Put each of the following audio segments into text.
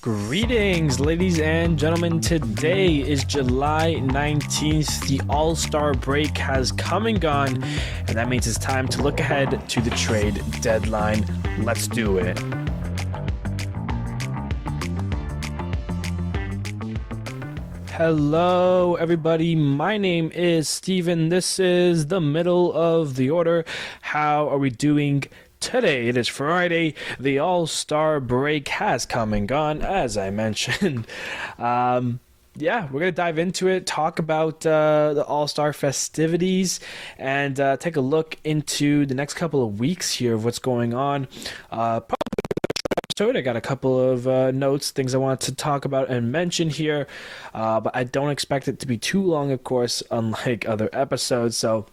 Greetings, ladies and gentlemen. Today is July 19th. The All-Star break has come and gone, and that means it's time to look ahead to the trade deadline. Let's do it. Hello, everybody. My name is Steven. This is the middle of the order. How are we doing today? It is Friday. The All-Star break has come and gone, as I mentioned. We're going to dive into it, talk about the All-Star festivities, and take a look into the next couple of weeks here of what's going on. I got a couple of notes, things I want to talk about and mention here, but I don't expect it to be too long, of course, unlike other episodes. So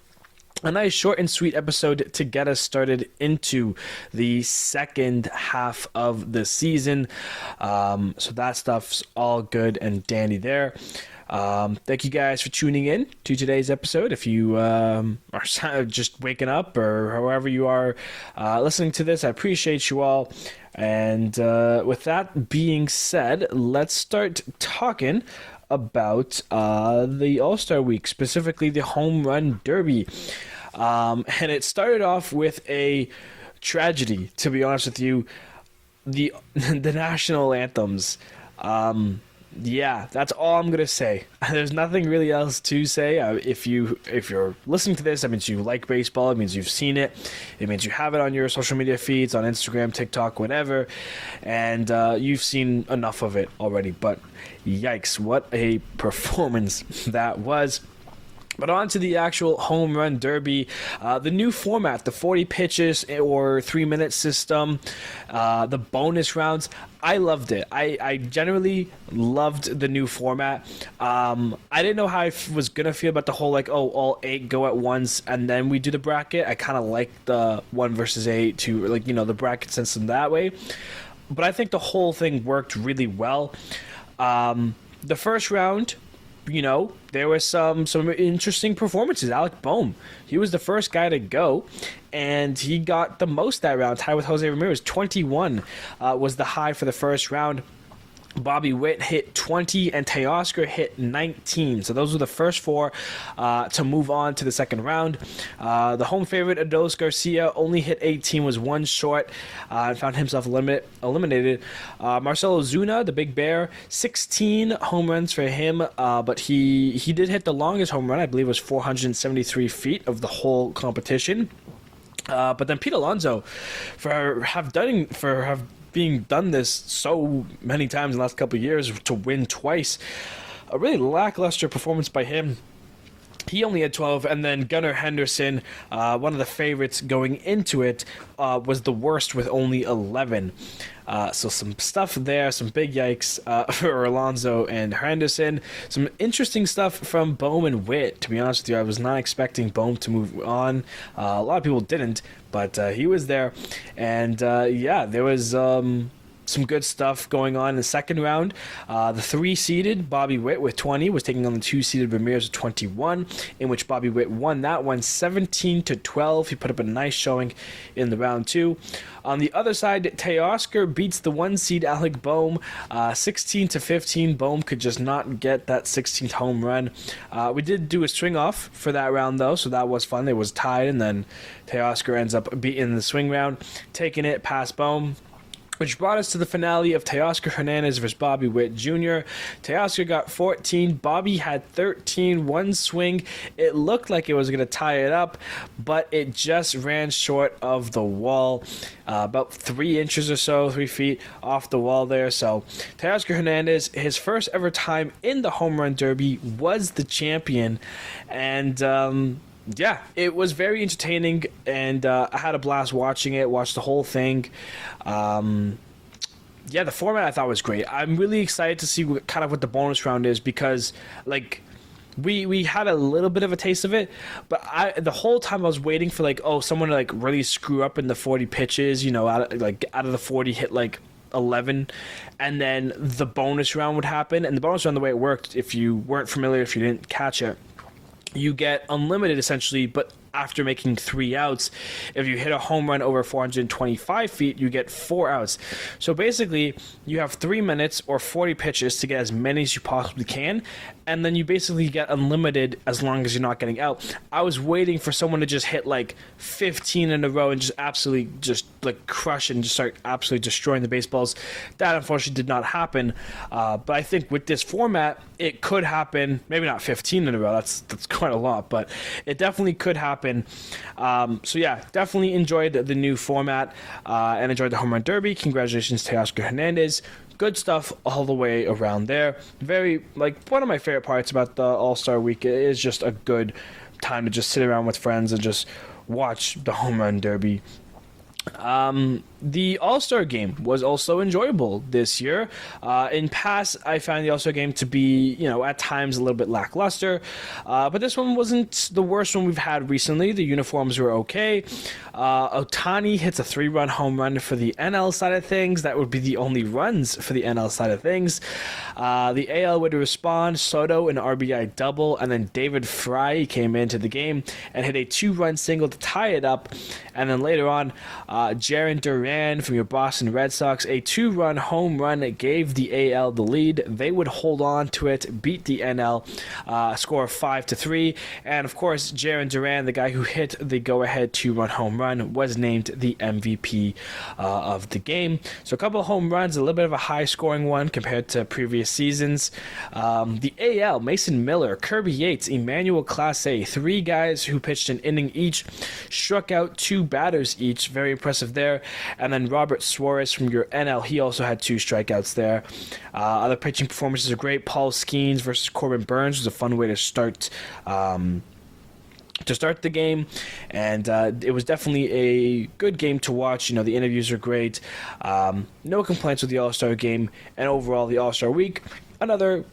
a nice short and sweet episode to get us started into the second half of the season. So that stuff's all good and dandy there. Thank you guys for tuning in to today's episode. If you are just waking up or however you are listening to this, I appreciate you all. And with that being said, let's start talking about the All-Star Week, specifically the Home Run Derby. And it started off with a tragedy, to be honest with you. The national anthems. That's all I'm gonna say. There's nothing really else to say. If you're listening to this, that means you like baseball. It means you've seen it. It means you have it on your social media feeds, on Instagram, TikTok, whatever, and you've seen enough of it already. But yikes, what a performance that was. But on to the actual Home Run Derby, the new format, the 40 pitches or 3-minute system, the bonus rounds. I loved it. I generally loved the new format. I didn't know how I was going to feel about the whole, all 8 go at once and then we do the bracket. I kind of like the 1 versus 8 to, the bracket system that way. But I think the whole thing worked really well. The first round, there was some interesting performances. Alec Boehm, he was the first guy to go, and he got the most that round, tied with Jose Ramirez. 21 was the high for the first round. Bobby Witt hit 20 and Teoscar hit 19. So those were the first 4 to move on to the second round. The home favorite, Adolis Garcia, only hit 18, was 1 short, and found himself eliminated. Marcelo Zuna, the Big Bear, 16 home runs for him, but he did hit the longest home run. I believe it was 473 feet of the whole competition. But then Pete Alonso, being done this so many times in the last couple of years to win twice, a really lackluster performance by him. He only had 12, and then Gunnar Henderson, one of the favorites going into it, was the worst with only 11. So some stuff there, some big yikes for Alonso and Henderson. Some interesting stuff from Boehm and Witt, to be honest with you. I was not expecting Boehm to move on. A lot of people didn't, but he was there. And there was some good stuff going on in the second round. The 3-seeded Bobby Witt with 20 was taking on the 2-seeded Ramirez with 21, in which Bobby Witt won that one 17-12. He put up a nice showing in the round 2. On the other side, Teoscar beats the 1-seed Alec Boehm 16-15. Boehm could just not get that 16th home run. We did do a swing off for that round though, so that was fun. It was tied, and then Teoscar ends up beating the swing round, taking it past Boehm, which brought us to the finale of Teoscar Hernandez versus Bobby Witt Jr. Teoscar got 14. Bobby had 13. 1 swing. It looked like it was going to tie it up, but it just ran short of the wall. About 3 inches or so, 3 feet off the wall there. So Teoscar Hernandez, his first ever time in the Home Run Derby, was the champion. And it was very entertaining, and I had a blast watching it, watched the whole thing. The format I thought was great. I'm really excited to see what the bonus round is, because we had a little bit of a taste of it, but the whole time I was waiting for someone to really screw up in the 40 pitches, out of the 40 hit 11, and then the bonus round would happen. And the bonus round, the way it worked, if you weren't familiar, if you didn't catch it, you get unlimited essentially, but after making 3 outs. If you hit a home run over 425 feet, you get 4 outs. So basically, you have 3 minutes or 40 pitches to get as many as you possibly can, and then you basically get unlimited as long as you're not getting out. I was waiting for someone to just hit like 15 in a row and just absolutely just like crush and just start absolutely destroying the baseballs. That unfortunately did not happen, but I think with this format, it could happen. Maybe not 15 in a row. That's quite a lot, but it definitely could happen. So yeah, definitely enjoyed the new format and enjoyed the home run derby. Congratulations to Oscar Hernandez. Good stuff all the way around there. Very, like, one of my favorite parts about the All-Star Week is just a good time to just sit around with friends and just watch the home run derby. The All-Star Game was also enjoyable this year. In past, I found the All-Star Game to be, at times a little bit lackluster, but this one wasn't the worst one we've had recently. The uniforms were okay. Ohtani hits a 3-run home run for the NL side of things. That would be the only runs for the NL side of things. The AL would respond. Soto an RBI double, and then David Fry came into the game and hit a 2-run single to tie it up. And then later on, Jarren Duran from your Boston Red Sox, a 2-run home run gave the AL the lead. They would hold on to it, beat the NL, score 5-3, and of course Jarren Duran, the guy who hit the go-ahead 2-run home run, was named the MVP of the game. So a couple of home runs, a little bit of a high-scoring one compared to previous seasons. The AL, Mason Miller, Kirby Yates, Emmanuel Clase, 3 guys who pitched an inning each, struck out 2 batters each. Very impressive there. And then Robert Suarez from your NL, he also had 2 strikeouts there. Other pitching performances are great. Paul Skeens versus Corbin Burns was a fun way to start the game, and it was definitely a good game to watch. The interviews are great. No complaints with the All-Star Game, and overall the All-Star Week, another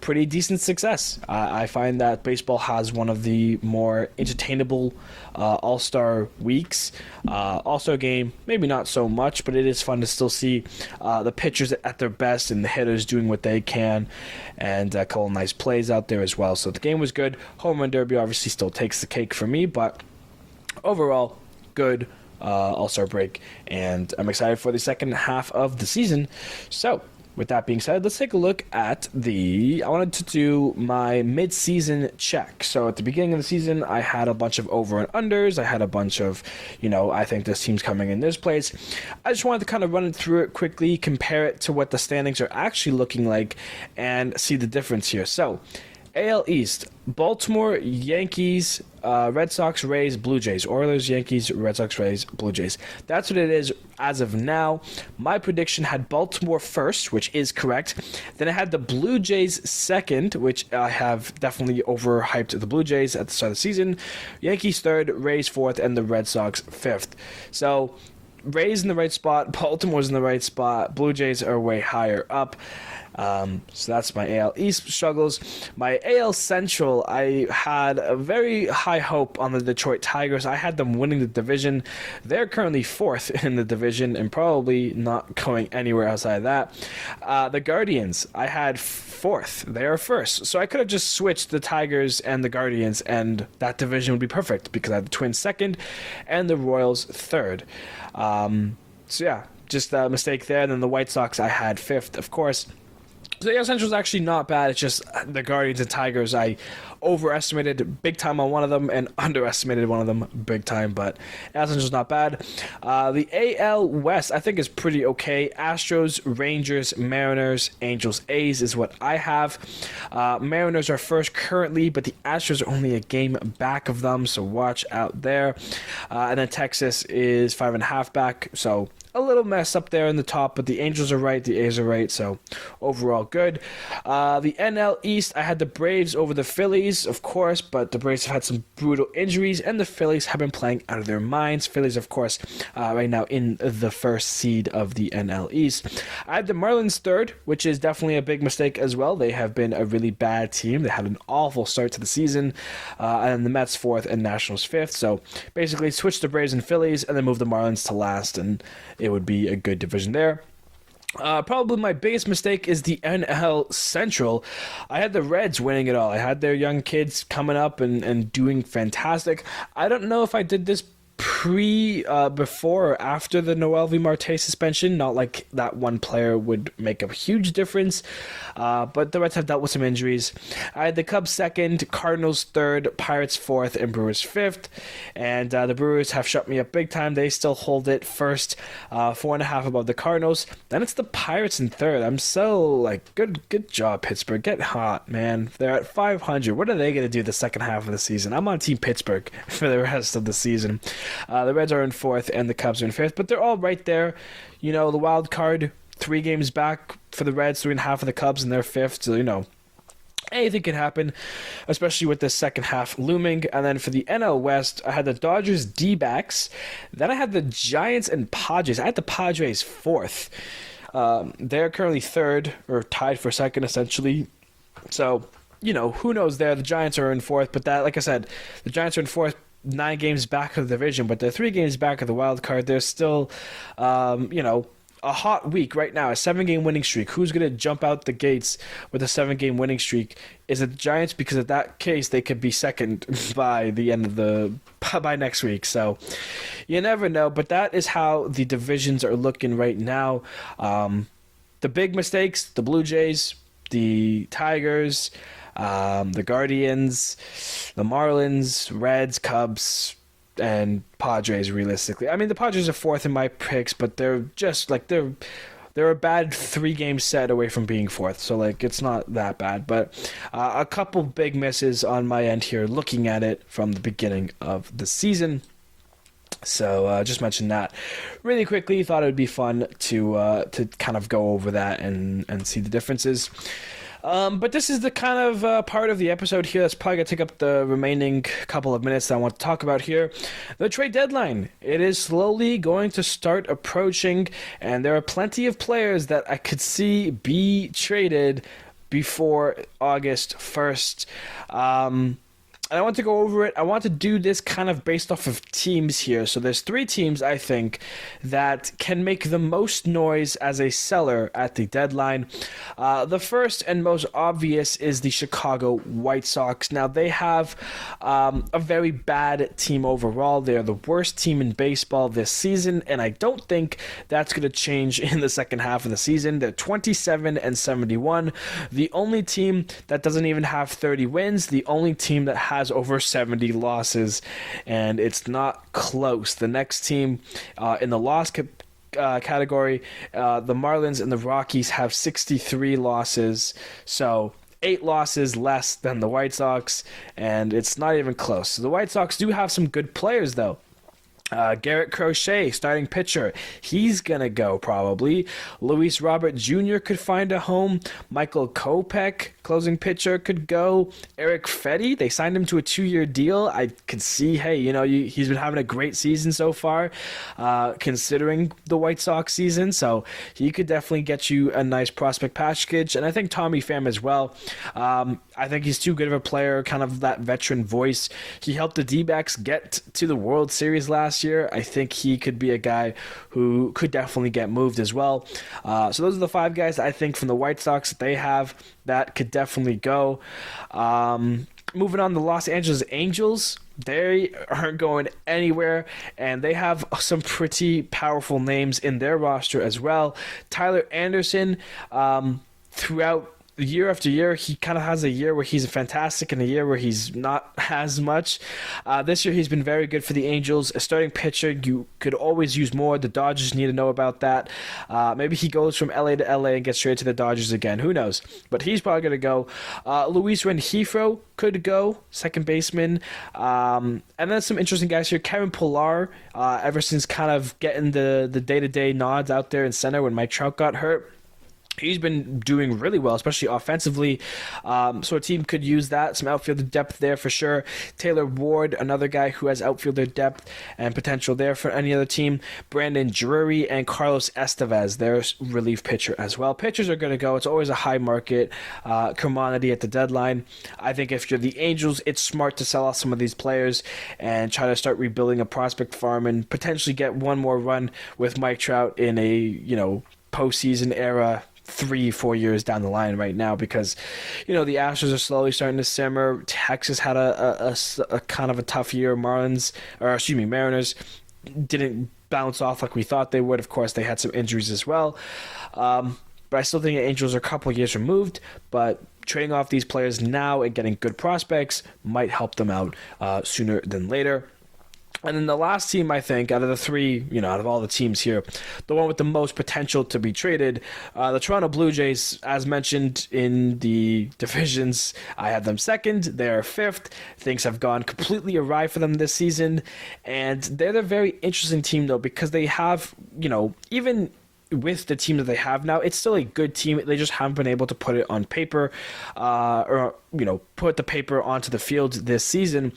pretty decent success. I find that baseball has one of the more entertainable All-Star weeks. All-Star Game, maybe not so much, but it is fun to still see the pitchers at their best and the hitters doing what they can, and a couple of nice plays out there as well. So the game was good. Home run derby obviously still takes the cake for me, but overall, good All-Star break, and I'm excited for the second half of the season. So with that being said, let's take a look at I wanted to do my mid-season check. So at the beginning of the season, I had a bunch of over and unders. I had a bunch of, I think this team's coming in this place. I just wanted to kind of run it through it quickly, compare it to what the standings are actually looking like, and see the difference here. So AL East, Baltimore, Yankees, Red Sox, Rays, Blue Jays. Oilers, Yankees, Red Sox, Rays, Blue Jays. That's what it is as of now. My prediction had Baltimore first, which is correct. Then I had the Blue Jays second, which I have definitely overhyped the Blue Jays at the start of the season. Yankees third, Rays fourth, and the Red Sox fifth. So Rays in the right spot, Baltimore's in the right spot, Blue Jays are way higher up. So that's my AL East struggles. My AL Central, I had a very high hope on the Detroit Tigers. I had them winning the division. They're currently 4th in the division and probably not going anywhere outside of that. The Guardians, I had 4th. They are 1st. So I could have just switched the Tigers and the Guardians, and that division would be perfect because I had the Twins 2nd and the Royals 3rd. So yeah, just a mistake there. And then the White Sox, I had 5th, of course. So the AL Central is actually not bad. It's just the Guardians and Tigers, I overestimated big time on one of them and underestimated one of them big time, but AL Central is not bad. The AL West, I think, is pretty okay. Astros, Rangers, Mariners, Angels, A's is what I have. Mariners are first currently, but the Astros are only a game back of them, so watch out there. And then Texas is 5.5 back, so a little mess up there in the top, but the Angels are right, the A's are right, so overall good. The NL East, I had the Braves over the Phillies, of course, but the Braves have had some brutal injuries, and the Phillies have been playing out of their minds. Phillies, of course, right now in the first seed of the NL East. I had the Marlins third, which is definitely a big mistake as well. They have been a really bad team. They had an awful start to the season, and the Mets fourth and Nationals fifth, so basically switch the Braves and Phillies, and then move the Marlins to last, and it would be a good division there. Probably my biggest mistake is the NL Central. I had the Reds winning it all. I had their young kids coming up and doing fantastic. I don't know if I did this before or after the Noelvi Marte suspension. Not like that one player would make a huge difference, but the Reds have dealt with some injuries. I had the Cubs second, Cardinals third, Pirates fourth, and Brewers fifth. And the Brewers have shut me up big time. They still hold it first, 4.5 above the Cardinals. Then it's the Pirates in third. I'm so like, good job, Pittsburgh. Get hot, man. They're at 500. What are they going to do the second half of the season? I'm on Team Pittsburgh for the rest of the season. The Reds are in fourth and the Cubs are in fifth, but they're all right there. You know, the wild card, 3 games back for the Reds, 3.5 of the Cubs, and they're fifth. So, you know, anything can happen, especially with the second half looming. And then for the NL West, I had the Dodgers D-backs. Then I had the Giants and Padres. I had the Padres fourth. They're currently third, or tied for second, essentially. So, you know, who knows there? The Giants are in fourth, but that, like I said, the Giants are in fourth, 9 games back of the division, but they're 3 games back of the wild card. There's still, you know, a hot week right now, a 7-game winning streak. Who's going to jump out the gates with a 7-game winning streak? Is it the Giants? Because in that case, they could be second by the end of by next week. So you never know, but that is how the divisions are looking right now. The big mistakes, the Blue Jays, the Tigers, the Guardians, the Marlins, Reds, Cubs, and Padres, realistically. I mean, the Padres are fourth in my picks, but they're just like they're a bad 3-game set away from being fourth, so like it's not that bad. But a couple big misses on my end here, looking at it from the beginning of the season. So just mention that really quickly. Thought it would be fun to kind of go over that and see the differences. But this is the kind of part of the episode here that's probably going to take up the remaining couple of minutes that I want to talk about here. The trade deadline. It is slowly going to start approaching, and there are plenty of players that I could see be traded before August 1st. And I want to go over it. I want to do this kind of based off of teams here. So there's 3 teams, I think, that can make the most noise as a seller at the deadline. The first and most obvious is the Chicago White Sox. Now, they have a very bad team overall. They're the worst team in baseball this season, and I don't think that's going to change in the second half of the season. They're 27-71. The only team that doesn't even have 30 wins. The only team that has over 70 losses, and it's not close. The next team in the loss category, the Marlins and the Rockies have 63 losses, so 8 losses less than the White Sox, and it's not even close. So the White Sox do have some good players, though. Garrett Crochet, starting pitcher, he's gonna go probably. Luis Robert Jr. could find a home. Michael Kopech, closing pitcher, could go. Eric Fetty, they signed him to a 2-year deal. I could see, hey, you know, he's been having a great season so far, considering the White Sox season, so he could definitely get you a nice prospect package. And I think Tommy Pham as well. I think he's too good of a player, kind of that veteran voice. He helped the D-backs get to the World Series last year. I think he could be a guy who could definitely get moved as well. So those are the 5 guys that I think from the White Sox that they have that could definitely go. Moving on, the Los Angeles Angels, they aren't going anywhere, and they have some pretty powerful names in their roster as well. Tyler Anderson, throughout year after year, he kind of has a year where he's fantastic and a year where he's not as much. This year, he's been very good for the Angels. A starting pitcher, you could always use more. The Dodgers need to know about that. Maybe he goes from LA to LA and gets straight to the Dodgers again. Who knows? But he's probably going to go. Luis Rengifo could go, second baseman. And then some interesting guys here. Kevin Pillar, ever since kind of getting the day-to-day nods out there in center when Mike Trout got hurt, he's been doing really well, especially offensively. So a team could use that. Some outfielder depth there for sure. Taylor Ward, another guy who has outfielder depth and potential there for any other team. Brandon Drury and Carlos Estevez, their relief pitcher as well. Pitchers are going to go. It's always a high market commodity at the deadline. I think if you're the Angels, it's smart to sell off some of these players and try to start rebuilding a prospect farm and potentially get one more run with Mike Trout in a, postseason era 3-4 years down the line right now, because the Astros are slowly starting to simmer. Texas had a kind of a tough year. Mariners didn't bounce off like we thought they would. Of course, they had some injuries as well. But I still think the Angels are a couple of years removed. But trading off these players now and getting good prospects might help them out sooner than later. And then the last team, I think, out of the three, out of all the teams here, the one with the most potential to be traded, the Toronto Blue Jays, as mentioned in the divisions, I had them second. They're fifth. Things have gone completely awry for them this season. And they're a very interesting team, though, because they have, even with the team that they have now, it's still a good team. They just haven't been able to put it on paper or put the paper onto the field this season.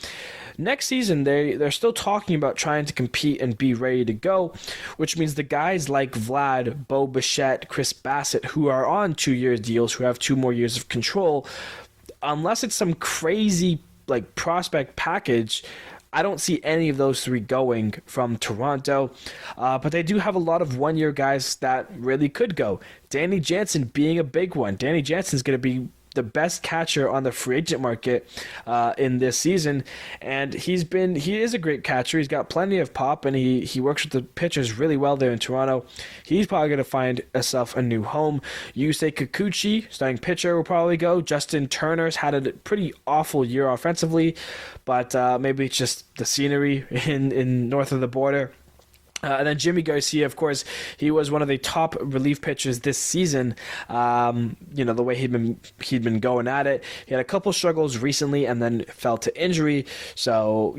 Next season, they're still talking about trying to compete and be ready to go, which means the guys like Vlad, Bo Bichette, Chris Bassett, who are on 2-year deals, who have 2 more years of control, unless it's some crazy prospect package, I don't see any of those three going from Toronto, but they do have a lot of 1-year guys that really could go. Danny Jansen being a big one. Danny Jansen's going to be the best catcher on the free agent market in this season, and he is a great catcher. He's got plenty of pop, and he works with the pitchers really well there in Toronto. He's probably going to find himself a new home. Yusei Kikuchi, starting pitcher, will probably go. Justin Turner's had a pretty awful year offensively, but maybe it's just the scenery in north of the border. And then Jimmy Garcia, of course, he was one of the top relief pitchers this season. The way he'd been going at it. He had a couple struggles recently and then fell to injury. So,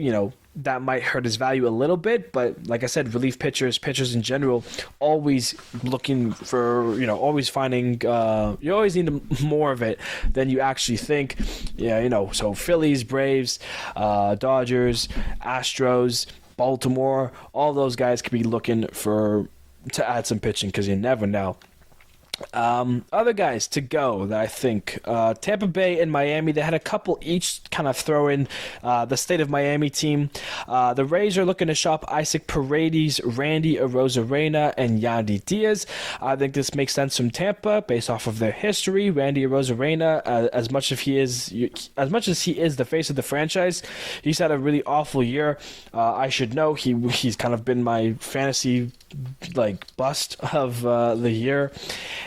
that might hurt his value a little bit. But like I said, relief pitchers in general, always looking for, always finding, you always need more of it than you actually think. Yeah, so Phillies, Braves, Dodgers, Astros, Baltimore, all those guys could be looking to add some pitching, because you never know. Other guys to go that I think, Tampa Bay and Miami, they had a couple each kind of throw in the state of Miami team. The Rays are looking to shop Isaac Paredes, Randy Arozarena, and Yandy Diaz. I think this makes sense from Tampa based off of their history. Randy Arozarena, as much as he is the face of the franchise, he's had a really awful year. I should know he's kind of been my fantasy bust of the year,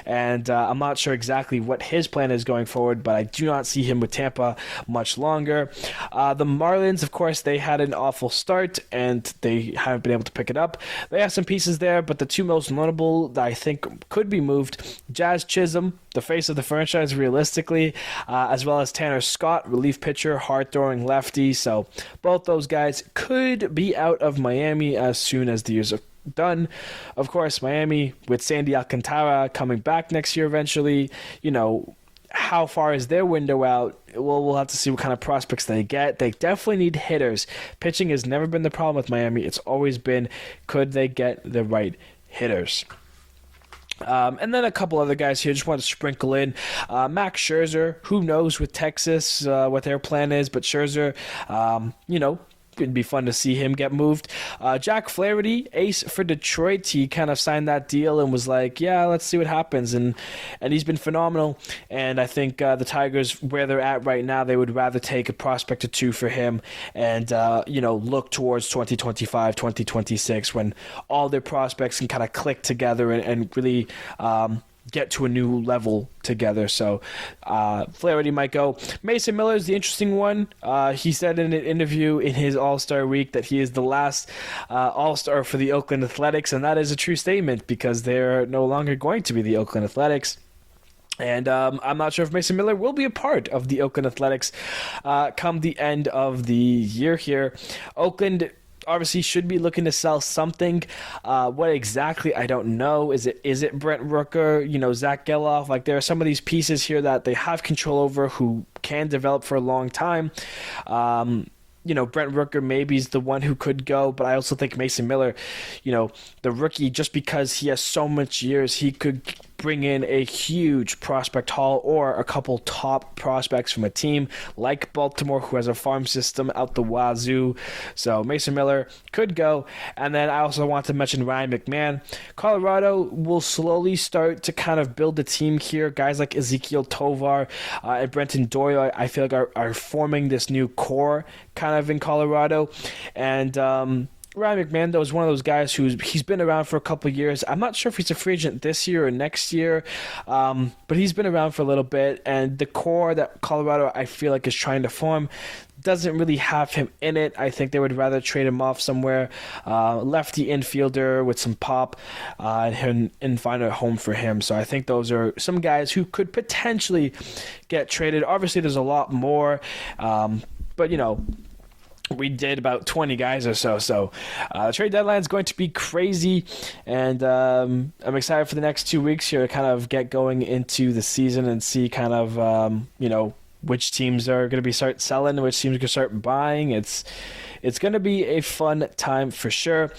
and I'm not sure exactly what his plan is going forward, but I do not see him with Tampa much longer. The Marlins, of course, they had an awful start and they haven't been able to pick it up. They have some pieces there, but the two most notable that I think could be moved: Jazz Chisholm, the face of the franchise realistically, as well as Tanner Scott, relief pitcher, hard-throwing lefty. So both those guys could be out of Miami as soon as the year's done. Of course, Miami with Sandy Alcantara coming back next year eventually, how far is their window out? Well, we'll have to see what kind of prospects they get. They definitely need hitters. Pitching has never been the problem with Miami. It's always been, could they get the right hitters? And then a couple other guys here, just want to sprinkle in. Max Scherzer, who knows with Texas what their plan is, but Scherzer, it'd be fun to see him get moved. Jack Flaherty, ace for Detroit. He kind of signed that deal and was like, yeah, let's see what happens. And he's been phenomenal. And I think the Tigers, where they're at right now, they would rather take a prospect or two for him and, look towards 2025, 2026, when all their prospects can kind of click together and really get to a new level together. So Flaherty might go. Mason Miller is the interesting one. He said in an interview in his All-Star week that he is the last All-Star for the Oakland Athletics, and that is a true statement because they're no longer going to be the Oakland Athletics. And I'm not sure if Mason Miller will be a part of the Oakland Athletics come the end of the year here. Oakland obviously should be looking to sell something. What exactly, I don't know. Is it Brent Rooker, Zach Geloff? There are some of these pieces here that they have control over who can develop for a long time. Brent Rooker maybe is the one who could go, but I also think Mason Miller, the rookie, just because he has so much years, he could bring in a huge prospect haul or a couple top prospects from a team like Baltimore, who has a farm system out the wazoo. So Mason Miller could go. And then I also want to mention Ryan McMahon. Colorado will slowly start to kind of build a team here. Guys like Ezekiel Tovar and Brenton Doyle, I feel like are forming this new core kind of in Colorado. And Ryan McMahon, though, is one of those guys he's been around for a couple of years. I'm not sure if he's a free agent this year or next year, but he's been around for a little bit. And the core that Colorado, I feel like, is trying to form doesn't really have him in it. I think they would rather trade him off somewhere, lefty infielder with some pop, and find a home for him. So I think those are some guys who could potentially get traded. Obviously, there's a lot more, but we did about 20 guys or so. The trade deadline is going to be crazy, and I'm excited for the next 2 weeks here to kind of get going into the season and see kind of, which teams are going to be start selling, which teams are going to start buying. It's going to be a fun time for sure.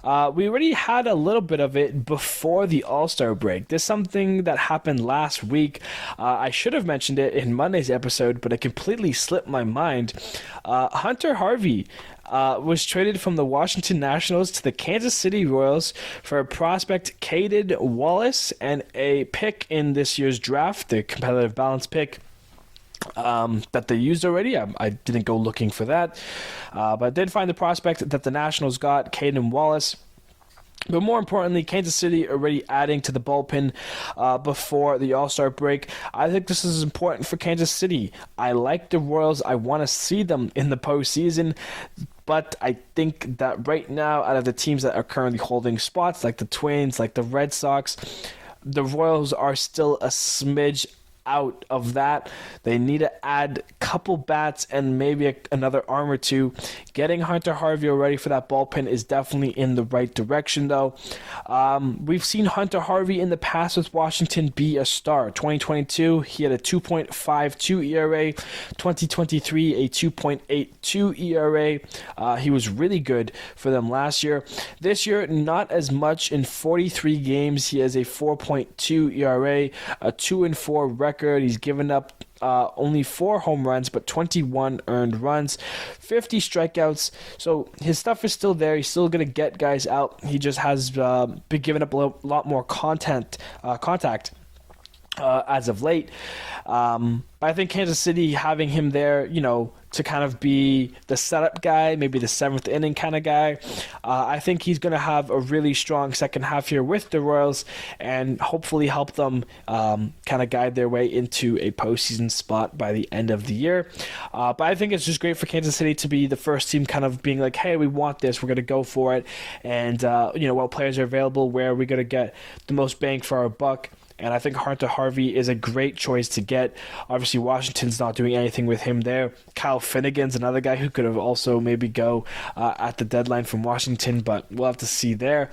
We already had a little bit of it before the All-Star break. There's something that happened last week. I should have mentioned it in Monday's episode, but it completely slipped my mind. Hunter Harvey was traded from the Washington Nationals to the Kansas City Royals for a prospect, Caden Wallace, and a pick in this year's draft, the competitive balance pick. That they used already. I didn't go looking for that, but I did find the prospect that the Nationals got, Caden Wallace. But more importantly, Kansas City already adding to the bullpen before the All-Star break. I think this is important for Kansas City. I like the Royals. I want to see them in the postseason. But I think that right now, out of the teams that are currently holding spots, like the Twins, like the Red Sox, the Royals are still a smidge out of that. They need to add a couple bats and maybe another arm or two. Getting Hunter Harvey ready for that bullpen is definitely in the right direction, though. We've seen Hunter Harvey in the past with Washington be a star. 2022, he had a 2.52 ERA. 2023, a 2.82 ERA. He was really good for them last year. This year, not as much. In 43 games, he has a 4.2 ERA, a 2-4 record. He's given up only 4 home runs, but 21 earned runs, 50 strikeouts. So his stuff is still there. He's still going to get guys out. He just has been giving up a lot more contact as of late. I think Kansas City having him there, to kind of be the setup guy, maybe the 7th inning kind of guy. I think he's going to have a really strong second half here with the Royals and hopefully help them kind of guide their way into a postseason spot by the end of the year. But I think it's just great for Kansas City to be the first team kind of being like, hey, we want this, we're going to go for it. And, while players are available, where are we going to get the most bang for our buck? And I think Hunter Harvey is a great choice to get. Obviously, Washington's not doing anything with him there. Kyle Finnegan's another guy who could have also maybe go at the deadline from Washington, but we'll have to see there.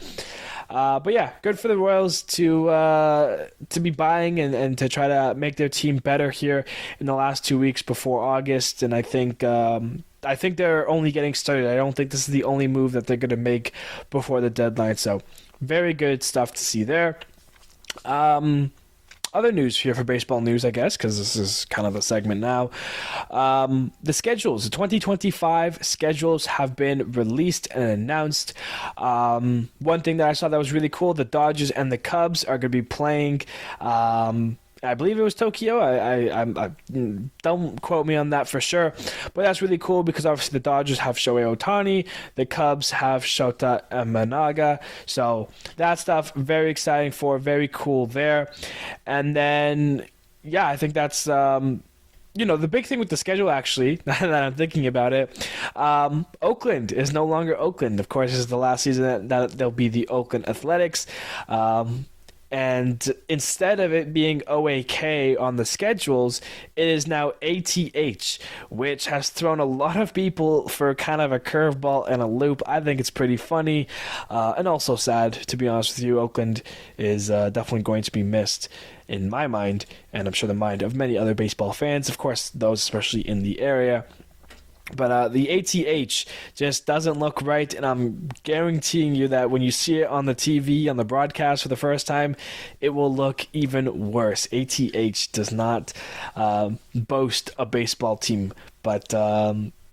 But yeah, good for the Royals to be buying and to try to make their team better here in the last 2 weeks before August. And I think they're only getting started. I don't think this is the only move that they're going to make before the deadline. So very good stuff to see there. Other news here for baseball news, I guess, because this is kind of a segment now. The schedules, the 2025 schedules have been released and announced. One thing that I saw that was really cool, the Dodgers and the Cubs are going to be playing I believe it was Tokyo. I don't quote me on that for sure, but that's really cool because obviously the Dodgers have Shohei Ohtani, the Cubs have Shota Imanaga, so that stuff very exciting for, very cool there. And then I think that's the big thing with the schedule, actually, now that I'm thinking about it, Oakland is no longer Oakland. Of course, this is the last season that they'll be the Oakland Athletics. And instead of it being OAK on the schedules, it is now ATH, which has thrown a lot of people for kind of a curveball and a loop. I think it's pretty funny and also sad, to be honest with you. Oakland is definitely going to be missed in my mind, and I'm sure the mind of many other baseball fans, of course, those especially in the area. But the ATH just doesn't look right, and I'm guaranteeing you that when you see it on the TV, on the broadcast for the first time, it will look even worse. ATH does not boast a baseball team, but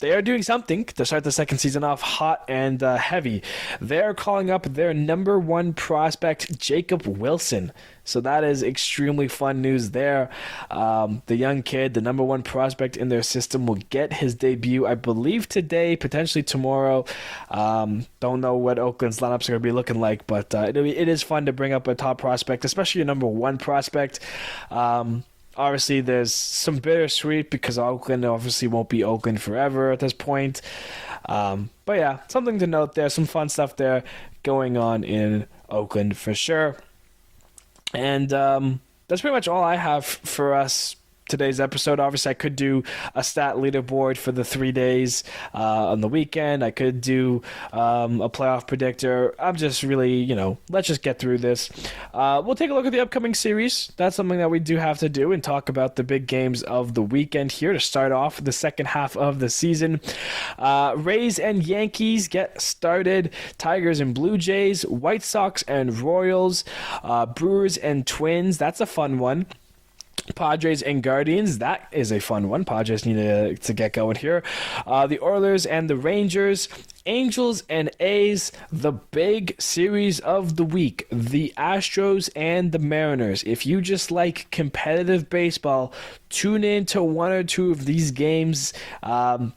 they are doing something to start the second season off hot and heavy. They're calling up their number one prospect, Jacob Wilson. So that is extremely fun news there. The young kid, the number one prospect in their system, will get his debut, I believe, today, potentially tomorrow. Don't know what Oakland's lineups are going to be looking like, but it is fun to bring up a top prospect, especially a number one prospect. Obviously, there's some bittersweet because Oakland obviously won't be Oakland forever at this point. But yeah, something to note there. Some fun stuff there going on in Oakland for sure. And that's pretty much all I have for us today's episode. Obviously, I could do a stat leaderboard for the 3 days on the weekend. I could do a playoff predictor. I'm just really, let's just get through this. We'll take a look at the upcoming series. That's something that we do have to do and talk about the big games of the weekend here to start off the second half of the season. Rays and Yankees get started. Tigers and Blue Jays. White Sox and Royals. Brewers and Twins. That's a fun one. Padres and Guardians, that is a fun one. Padres need to get going here. The Oilers and the Rangers, Angels and A's, the big series of the week, the Astros and the Mariners. If you just like competitive baseball, tune in to one or two of these games.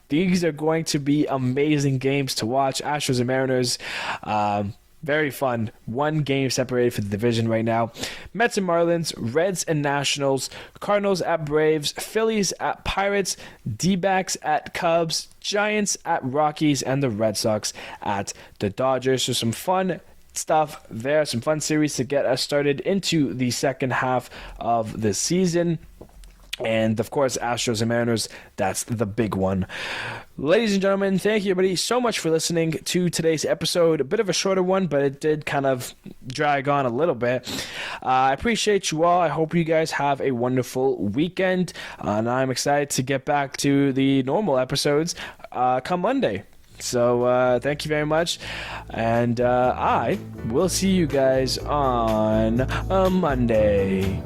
These are going to be amazing games to watch. Astros and Mariners, very fun. One game separated for the division right now. Mets and Marlins, Reds and Nationals, Cardinals at Braves, Phillies at Pirates, D-backs at Cubs, Giants at Rockies, and the Red Sox at the Dodgers. So some fun stuff there. Some fun series to get us started into the second half of the season. And, of course, Astros and Mariners, that's the big one. Ladies and gentlemen, thank you, everybody, so much for listening to today's episode. A bit of a shorter one, but it did kind of drag on a little bit. I appreciate you all. I hope you guys have a wonderful weekend. And I'm excited to get back to the normal episodes come Monday. So thank you very much. And I will see you guys on Monday.